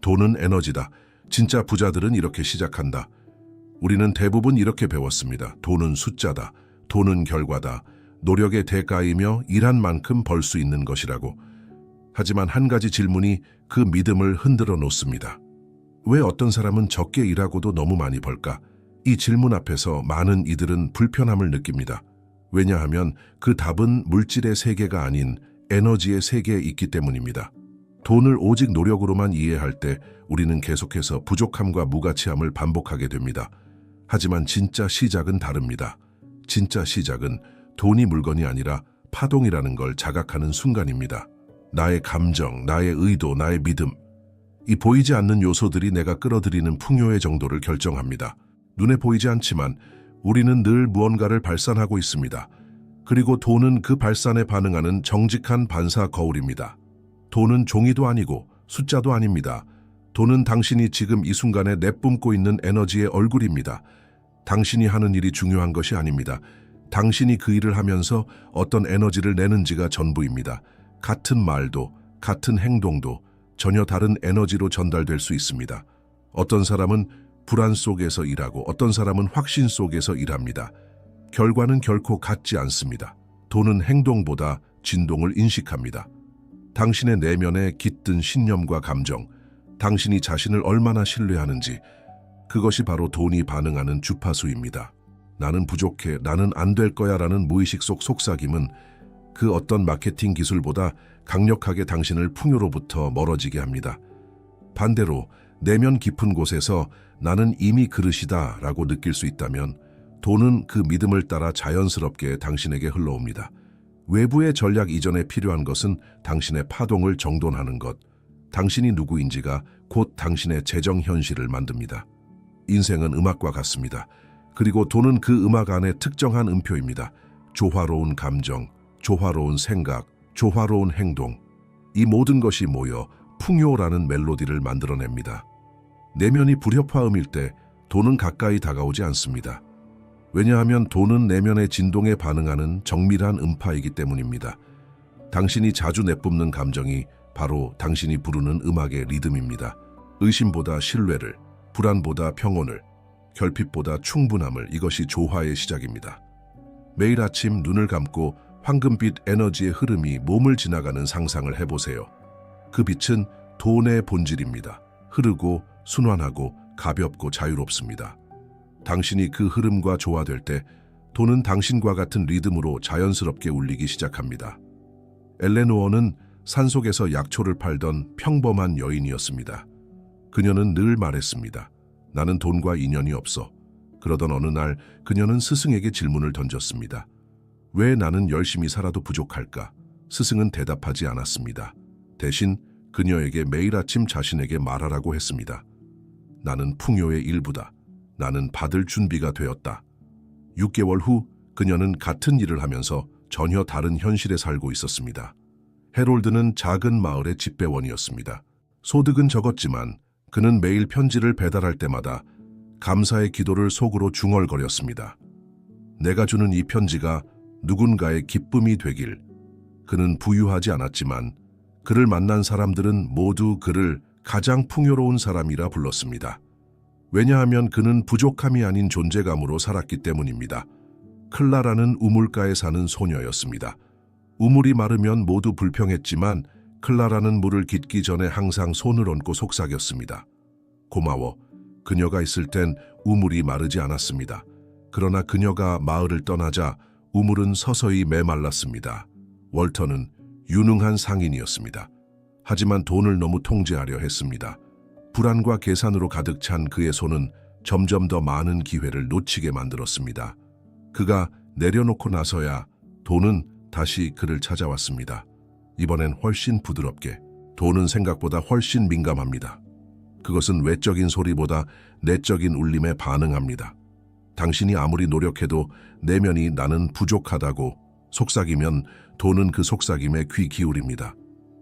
돈은 에너지다. 진짜 부자들은 이렇게 시작한다. 우리는 대부분 이렇게 배웠습니다. 돈은 숫자다. 돈은 결과다. 노력의 대가이며 일한 만큼 벌 수 있는 것이라고. 하지만 한 가지 질문이 그 믿음을 흔들어 놓습니다. 왜 어떤 사람은 적게 일하고도 너무 많이 벌까? 이 질문 앞에서 많은 이들은 불편함을 느낍니다. 왜냐하면 그 답은 물질의 세계가 아닌 에너지의 세계에 있기 때문입니다. 돈을 오직 노력으로만 이해할 때 우리는 계속해서 부족함과 무가치함을 반복하게 됩니다. 하지만 진짜 시작은 다릅니다. 진짜 시작은 돈이 물건이 아니라 파동이라는 걸 자각하는 순간입니다. 나의 감정, 나의 의도, 나의 믿음. 이 보이지 않는 요소들이 내가 끌어들이는 풍요의 정도를 결정합니다. 눈에 보이지 않지만 우리는 늘 무언가를 발산하고 있습니다. 그리고 돈은 그 발산에 반응하는 정직한 반사 거울입니다. 돈은 종이도 아니고 숫자도 아닙니다. 돈은 당신이 지금 이 순간에 내뿜고 있는 에너지의 얼굴입니다. 당신이 하는 일이 중요한 것이 아닙니다. 당신이 그 일을 하면서 어떤 에너지를 내는지가 전부입니다. 같은 말도, 같은 행동도 전혀 다른 에너지로 전달될 수 있습니다. 어떤 사람은 불안 속에서 일하고 어떤 사람은 확신 속에서 일합니다. 결과는 결코 같지 않습니다. 돈은 행동보다 진동을 인식합니다. 당신의 내면에 깃든 신념과 감정, 당신이 자신을 얼마나 신뢰하는지, 그것이 바로 돈이 반응하는 주파수입니다. 나는 부족해, 나는 안 될 거야 라는 무의식 속 속삭임은 그 어떤 마케팅 기술보다 강력하게 당신을 풍요로부터 멀어지게 합니다. 반대로 내면 깊은 곳에서 나는 이미 그릇이다 라고 느낄 수 있다면 돈은 그 믿음을 따라 자연스럽게 당신에게 흘러옵니다. 외부의 전략 이전에 필요한 것은 당신의 파동을 정돈하는 것, 당신이 누구인지가 곧 당신의 재정 현실을 만듭니다. 인생은 음악과 같습니다. 그리고 돈은 그 음악 안에 특정한 음표입니다. 조화로운 감정, 조화로운 생각, 조화로운 행동. 이 모든 것이 모여 풍요라는 멜로디를 만들어냅니다. 내면이 불협화음일 때 돈은 가까이 다가오지 않습니다. 왜냐하면 돈은 내면의 진동에 반응하는 정밀한 음파이기 때문입니다. 당신이 자주 내뿜는 감정이 바로 당신이 부르는 음악의 리듬입니다. 의심보다 신뢰를, 불안보다 평온을, 결핍보다 충분함을, 이것이 조화의 시작입니다. 매일 아침 눈을 감고 황금빛 에너지의 흐름이 몸을 지나가는 상상을 해보세요. 그 빛은 돈의 본질입니다. 흐르고 순환하고 가볍고 자유롭습니다. 당신이 그 흐름과 조화될 때 돈은 당신과 같은 리듬으로 자연스럽게 울리기 시작합니다. 엘레노어는 산속에서 약초를 팔던 평범한 여인이었습니다. 그녀는 늘 말했습니다. 나는 돈과 인연이 없어. 그러던 어느 날 그녀는 스승에게 질문을 던졌습니다. 왜 나는 열심히 살아도 부족할까? 스승은 대답하지 않았습니다. 대신 그녀에게 매일 아침 자신에게 말하라고 했습니다. 나는 풍요의 일부다. 나는 받을 준비가 되었다. 6개월 후 그녀는 같은 일을 하면서 전혀 다른 현실에 살고 있었습니다. 해롤드는 작은 마을의 집배원이었습니다. 소득은 적었지만 그는 매일 편지를 배달할 때마다 감사의 기도를 속으로 중얼거렸습니다. 내가 주는 이 편지가 누군가의 기쁨이 되길. 그는 부유하지 않았지만 그를 만난 사람들은 모두 그를 가장 풍요로운 사람이라 불렀습니다. 왜냐하면 그는 부족함이 아닌 존재감으로 살았기 때문입니다. 클라라는 우물가에 사는 소녀였습니다. 우물이 마르면 모두 불평했지만 클라라는 물을 깃기 전에 항상 손을 얹고 속삭였습니다. 고마워. 그녀가 있을 땐 우물이 마르지 않았습니다. 그러나 그녀가 마을을 떠나자 우물은 서서히 메말랐습니다. 월터는 유능한 상인이었습니다. 하지만 돈을 너무 통제하려 했습니다. 불안과 계산으로 가득 찬 그의 손은 점점 더 많은 기회를 놓치게 만들었습니다. 그가 내려놓고 나서야 돈은 다시 그를 찾아왔습니다. 이번엔 훨씬 부드럽게. 돈은 생각보다 훨씬 민감합니다. 그것은 외적인 소리보다 내적인 울림에 반응합니다. 당신이 아무리 노력해도 내면이 나는 부족하다고 속삭이면 돈은 그 속삭임에 귀 기울입니다.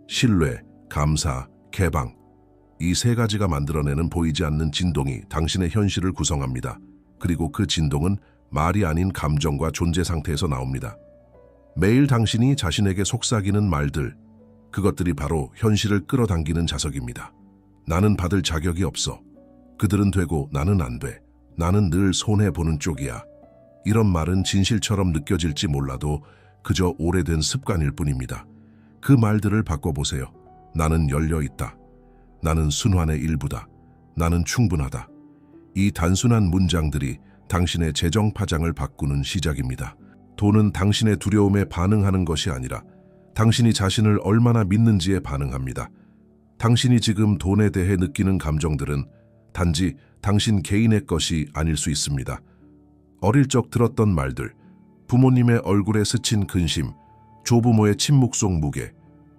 신뢰, 감사, 개방. 이 세 가지가 만들어내는 보이지 않는 진동이 당신의 현실을 구성합니다. 그리고 그 진동은 말이 아닌 감정과 존재 상태에서 나옵니다. 매일 당신이 자신에게 속삭이는 말들, 그것들이 바로 현실을 끌어당기는 자석입니다. 나는 받을 자격이 없어. 그들은 되고 나는 안 돼. 나는 늘 손해보는 쪽이야. 이런 말은 진실처럼 느껴질지 몰라도 그저 오래된 습관일 뿐입니다. 그 말들을 바꿔보세요. 나는 열려있다. 나는 순환의 일부다. 나는 충분하다. 이 단순한 문장들이 당신의 재정 파장을 바꾸는 시작입니다. 돈은 당신의 두려움에 반응하는 것이 아니라 당신이 자신을 얼마나 믿는지에 반응합니다. 당신이 지금 돈에 대해 느끼는 감정들은 단지 당신 개인의 것이 아닐 수 있습니다. 어릴 적 들었던 말들, 부모님의 얼굴에 스친 근심, 조부모의 침묵 속 무게,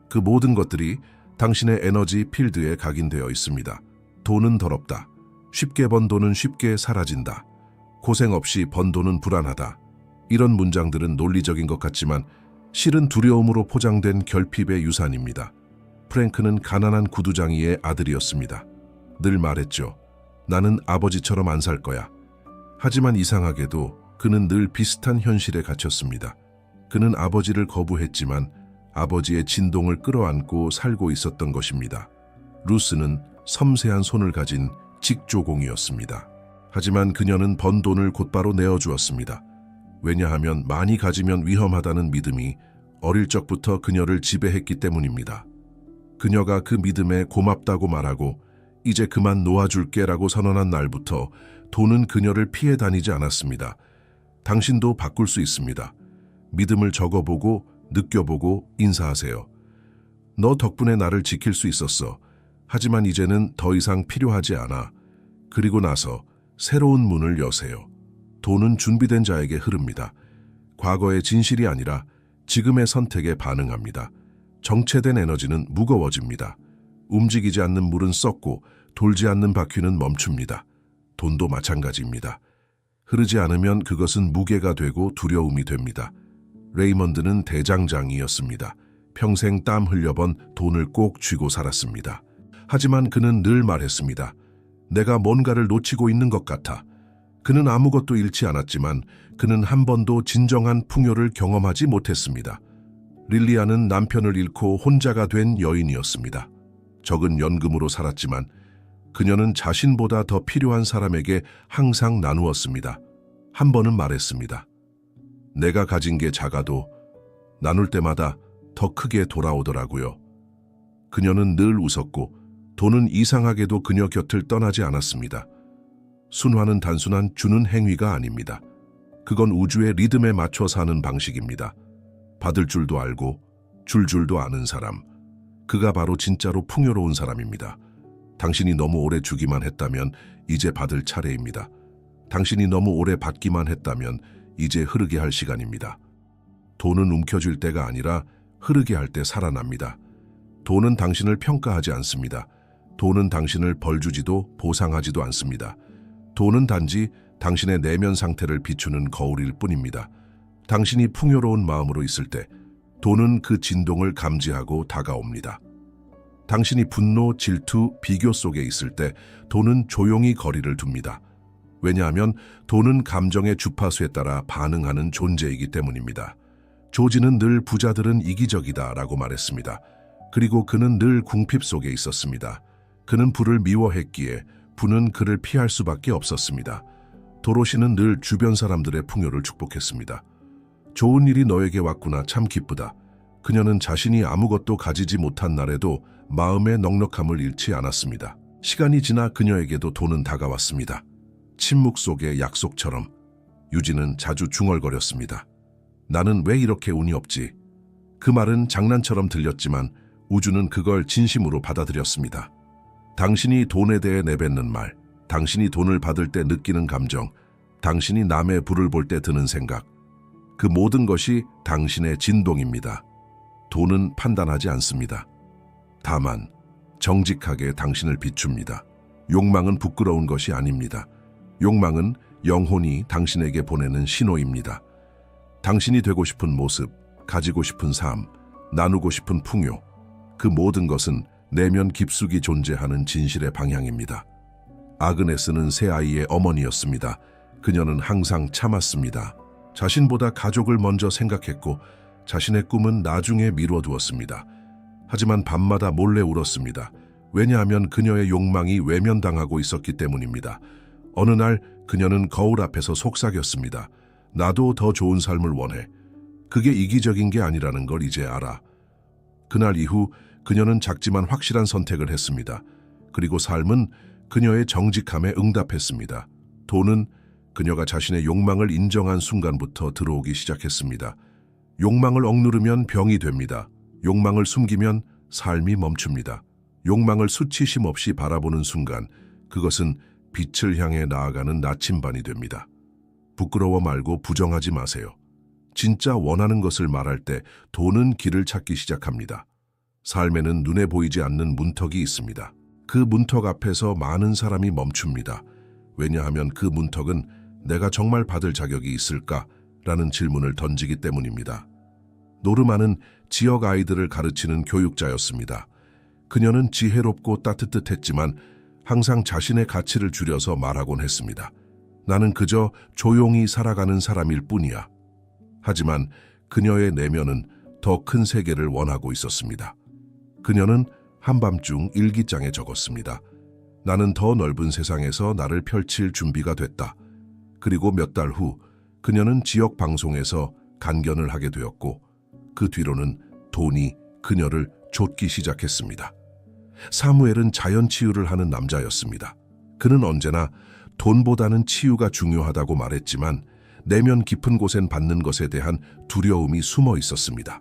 그 모든 것들이 당신의 에너지 필드에 각인되어 있습니다. 돈은 더럽다. 쉽게 번 돈은 쉽게 사라진다. 고생 없이 번 돈은 불안하다. 이런 문장들은 논리적인 것 같지만 실은 두려움으로 포장된 결핍의 유산입니다. 프랭크는 가난한 구두장이의 아들이었습니다. 늘 말했죠. 나는 아버지처럼 안 살 거야. 하지만 이상하게도 그는 늘 비슷한 현실에 갇혔습니다. 그는 아버지를 거부했지만 아버지의 진동을 끌어안고 살고 있었던 것입니다. 루스는 섬세한 손을 가진 직조공이었습니다. 하지만 그녀는 번 돈을 곧바로 내어주었습니다. 왜냐하면 많이 가지면 위험하다는 믿음이 어릴 적부터 그녀를 지배했기 때문입니다. 그녀가 그 믿음에 고맙다고 말하고 이제 그만 놓아줄게라고 선언한 날부터 돈은 그녀를 피해 다니지 않았습니다. 당신도 바꿀 수 있습니다. 믿음을 적어보고 느껴보고 인사하세요. 너 덕분에 나를 지킬 수 있었어. 하지만 이제는 더 이상 필요하지 않아. 그리고 나서 새로운 문을 여세요. 돈은 준비된 자에게 흐릅니다. 과거의 진실이 아니라 지금의 선택에 반응합니다. 정체된 에너지는 무거워집니다. 움직이지 않는 물은 썩고 돌지 않는 바퀴는 멈춥니다. 돈도 마찬가지입니다. 흐르지 않으면 그것은 무게가 되고 두려움이 됩니다. 레이먼드는 대장장이었습니다. 평생 땀 흘려번 돈을 꼭 쥐고 살았습니다. 하지만 그는 늘 말했습니다. 내가 뭔가를 놓치고 있는 것 같아. 그는 아무것도 잃지 않았지만 그는 한 번도 진정한 풍요를 경험하지 못했습니다. 릴리아는 남편을 잃고 혼자가 된 여인이었습니다. 적은 연금으로 살았지만 그녀는 자신보다 더 필요한 사람에게 항상 나누었습니다. 한 번은 말했습니다. 내가 가진 게 작아도 나눌 때마다 더 크게 돌아오더라고요. 그녀는 늘 웃었고 돈은 이상하게도 그녀 곁을 떠나지 않았습니다. 순환은 단순한 주는 행위가 아닙니다. 그건 우주의 리듬에 맞춰 사는 방식입니다. 받을 줄도 알고 줄 줄도 아는 사람. 그가 바로 진짜로 풍요로운 사람입니다. 당신이 너무 오래 주기만 했다면 이제 받을 차례입니다. 당신이 너무 오래 받기만 했다면 이제 흐르게 할 시간입니다. 돈은 움켜쥘 때가 아니라 흐르게 할 때 살아납니다. 돈은 당신을 평가하지 않습니다. 돈은 당신을 벌주지도 보상하지도 않습니다. 돈은 단지 당신의 내면 상태를 비추는 거울일 뿐입니다. 당신이 풍요로운 마음으로 있을 때 돈은 그 진동을 감지하고 다가옵니다. 당신이 분노, 질투, 비교 속에 있을 때 돈은 조용히 거리를 둡니다. 왜냐하면 돈은 감정의 주파수에 따라 반응하는 존재이기 때문입니다. 조지는 늘 부자들은 이기적이다라고 말했습니다. 그리고 그는 늘 궁핍 속에 있었습니다. 그는 부를 미워했기에 부는 그를 피할 수밖에 없었습니다. 도로시는 늘 주변 사람들의 풍요를 축복했습니다. 좋은 일이 너에게 왔구나, 참 기쁘다. 그녀는 자신이 아무것도 가지지 못한 날에도 마음의 넉넉함을 잃지 않았습니다. 시간이 지나 그녀에게도 돈은 다가왔습니다. 침묵 속의 약속처럼. 유진은 자주 중얼거렸습니다. 나는 왜 이렇게 운이 없지? 그 말은 장난처럼 들렸지만 우주는 그걸 진심으로 받아들였습니다. 당신이 돈에 대해 내뱉는 말, 당신이 돈을 받을 때 느끼는 감정, 당신이 남의 부를 볼 때 드는 생각, 그 모든 것이 당신의 진동입니다. 돈은 판단하지 않습니다. 다만 정직하게 당신을 비춥니다. 욕망은 부끄러운 것이 아닙니다. 욕망은 영혼이 당신에게 보내는 신호입니다. 당신이 되고 싶은 모습, 가지고 싶은 삶, 나누고 싶은 풍요, 그 모든 것은 내면 깊숙이 존재하는 진실의 방향입니다. 아그네스는 세 아이의 어머니였습니다. 그녀는 항상 참았습니다. 자신보다 가족을 먼저 생각했고 자신의 꿈은 나중에 미뤄두었습니다. 하지만 밤마다 몰래 울었습니다. 왜냐하면 그녀의 욕망이 외면당하고 있었기 때문입니다. 어느 날 그녀는 거울 앞에서 속삭였습니다. 나도 더 좋은 삶을 원해. 그게 이기적인 게 아니라는 걸 이제 알아. 그날 이후 그녀는 작지만 확실한 선택을 했습니다. 그리고 삶은 그녀의 정직함에 응답했습니다. 돈은 그녀가 자신의 욕망을 인정한 순간부터 들어오기 시작했습니다. 욕망을 억누르면 병이 됩니다. 욕망을 숨기면 삶이 멈춥니다. 욕망을 수치심 없이 바라보는 순간 그것은 빛을 향해 나아가는 나침반이 됩니다. 부끄러워 말고 부정하지 마세요. 진짜 원하는 것을 말할 때 돈은 길을 찾기 시작합니다. 삶에는 눈에 보이지 않는 문턱이 있습니다. 그 문턱 앞에서 많은 사람이 멈춥니다. 왜냐하면 그 문턱은 내가 정말 받을 자격이 있을까? 라는 질문을 던지기 때문입니다. 노르마는 지역 아이들을 가르치는 교육자였습니다. 그녀는 지혜롭고 따뜻했지만 항상 자신의 가치를 줄여서 말하곤 했습니다. 나는 그저 조용히 살아가는 사람일 뿐이야. 하지만 그녀의 내면은 더 큰 세계를 원하고 있었습니다. 그녀는 한밤중 일기장에 적었습니다. 나는 더 넓은 세상에서 나를 펼칠 준비가 됐다. 그리고 몇 달 후 그녀는 지역 방송에서 간견을 하게 되었고 그 뒤로는 돈이 그녀를 좇기 시작했습니다. 사무엘은 자연 치유를 하는 남자였습니다. 그는 언제나 돈보다는 치유가 중요하다고 말했지만 내면 깊은 곳엔 받는 것에 대한 두려움이 숨어 있었습니다.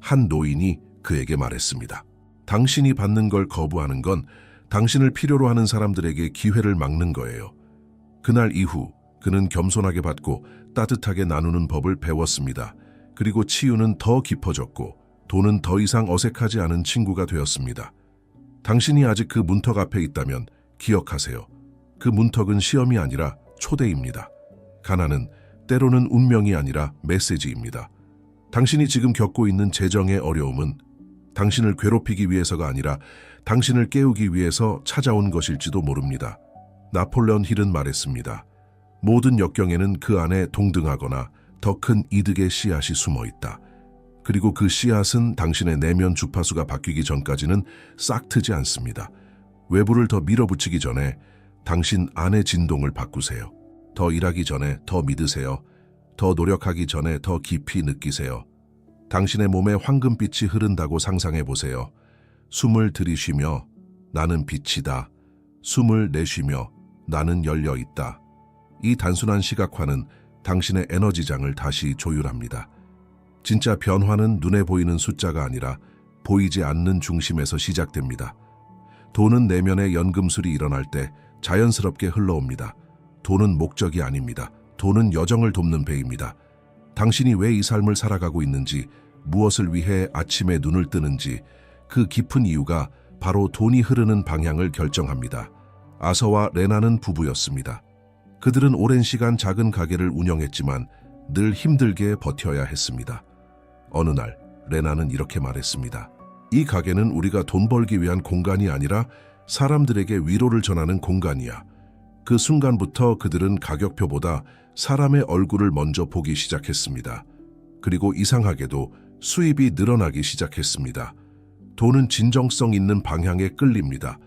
한 노인이 그에게 말했습니다. 당신이 받는 걸 거부하는 건 당신을 필요로 하는 사람들에게 기회를 막는 거예요. 그날 이후 그는 겸손하게 받고 따뜻하게 나누는 법을 배웠습니다. 그리고 치유는 더 깊어졌고 돈은 더 이상 어색하지 않은 친구가 되었습니다. 당신이 아직 그 문턱 앞에 있다면 기억하세요. 그 문턱은 시험이 아니라 초대입니다. 가난은 때로는 운명이 아니라 메시지입니다. 당신이 지금 겪고 있는 재정의 어려움은 당신을 괴롭히기 위해서가 아니라 당신을 깨우기 위해서 찾아온 것일지도 모릅니다. 나폴레온 힐은 말했습니다. 모든 역경에는 그 안에 동등하거나 더 큰 이득의 씨앗이 숨어 있다. 그리고 그 씨앗은 당신의 내면 주파수가 바뀌기 전까지는 싹트지 않습니다. 외부를 더 밀어붙이기 전에 당신 안의 진동을 바꾸세요. 더 일하기 전에 더 믿으세요. 더 노력하기 전에 더 깊이 느끼세요. 당신의 몸에 황금빛이 흐른다고 상상해 보세요. 숨을 들이쉬며 나는 빛이다. 숨을 내쉬며 나는 열려 있다. 이 단순한 시각화는 당신의 에너지장을 다시 조율합니다. 진짜 변화는 눈에 보이는 숫자가 아니라 보이지 않는 중심에서 시작됩니다. 돈은 내면의 연금술이 일어날 때 자연스럽게 흘러옵니다. 돈은 목적이 아닙니다. 돈은 여정을 돕는 배입니다. 당신이 왜 이 삶을 살아가고 있는지, 무엇을 위해 아침에 눈을 뜨는지, 그 깊은 이유가 바로 돈이 흐르는 방향을 결정합니다. 아서와 레나는 부부였습니다. 그들은 오랜 시간 작은 가게를 운영했지만 늘 힘들게 버텨야 했습니다. 어느 날 레나는 이렇게 말했습니다. 이 가게는 우리가 돈 벌기 위한 공간이 아니라 사람들에게 위로를 전하는 공간이야. 그 순간부터 그들은 가격표보다 사람의 얼굴을 먼저 보기 시작했습니다. 그리고 이상하게도 수입이 늘어나기 시작했습니다. 돈은 진정성 있는 방향에 끌립니다.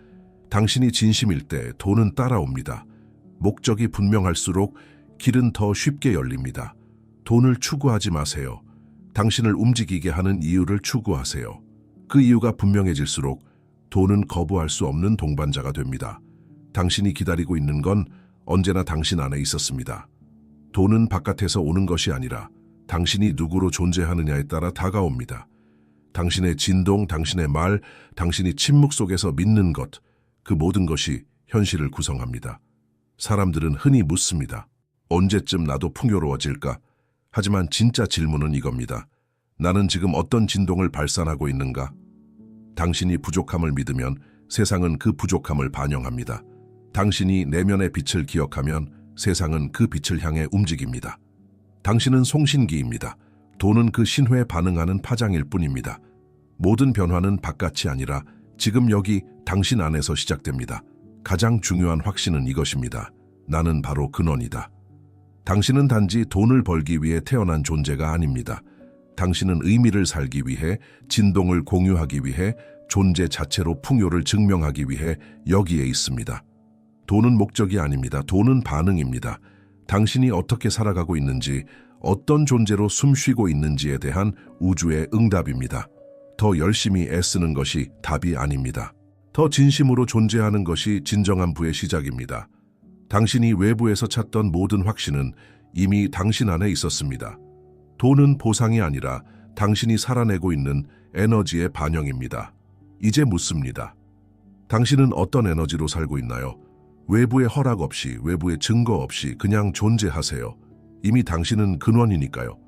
당신이 진심일 때 돈은 따라옵니다. 목적이 분명할수록 길은 더 쉽게 열립니다. 돈을 추구하지 마세요. 당신을 움직이게 하는 이유를 추구하세요. 그 이유가 분명해질수록 돈은 거부할 수 없는 동반자가 됩니다. 당신이 기다리고 있는 건 언제나 당신 안에 있었습니다. 돈은 바깥에서 오는 것이 아니라 당신이 누구로 존재하느냐에 따라 다가옵니다. 당신의 진동, 당신의 말, 당신이 침묵 속에서 믿는 것, 그 모든 것이 현실을 구성합니다. 사람들은 흔히 묻습니다. 언제쯤 나도 풍요로워질까? 하지만 진짜 질문은 이겁니다. 나는 지금 어떤 진동을 발산하고 있는가? 당신이 부족함을 믿으면 세상은 그 부족함을 반영합니다. 당신이 내면의 빛을 기억하면 세상은 그 빛을 향해 움직입니다. 당신은 송신기입니다. 돈은 그 신호에 반응하는 파장일 뿐입니다. 모든 변화는 바깥이 아니라 지금 여기 당신 안에서 시작됩니다. 가장 중요한 확신은 이것입니다. 나는 바로 근원이다. 당신은 단지 돈을 벌기 위해 태어난 존재가 아닙니다. 당신은 의미를 살기 위해, 진동을 공유하기 위해, 존재 자체로 풍요를 증명하기 위해 여기에 있습니다. 돈은 목적이 아닙니다. 돈은 반응입니다. 당신이 어떻게 살아가고 있는지, 어떤 존재로 숨쉬고 있는지에 대한 우주의 응답입니다. 더 열심히 애쓰는 것이 답이 아닙니다. 더 진심으로 존재하는 것이 진정한 부의 시작입니다. 당신이 외부에서 찾던 모든 확신은 이미 당신 안에 있었습니다. 돈은 보상이 아니라 당신이 살아내고 있는 에너지의 반영입니다. 이제 묻습니다. 당신은 어떤 에너지로 살고 있나요? 외부의 허락 없이, 외부의 증거 없이 그냥 존재하세요. 이미 당신은 근원이니까요.